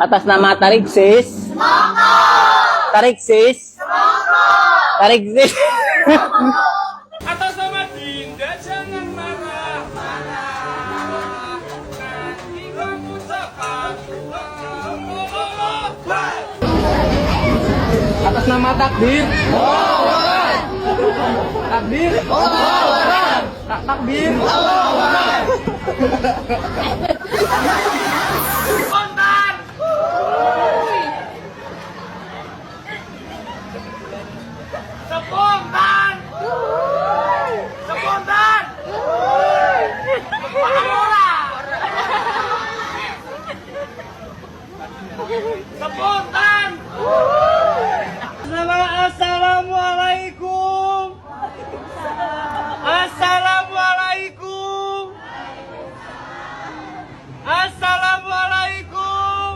Atas nama Tariksis. Tariksis. Tariksis. Atas nama Dinda jangan marah. Nanti kamu cakap. Atas nama Takdir. Takdir. Takdir. Spontan. Spontan. Spontan. Spontan. Assalamualaikum. Assalamualaikum. Assalamualaikum.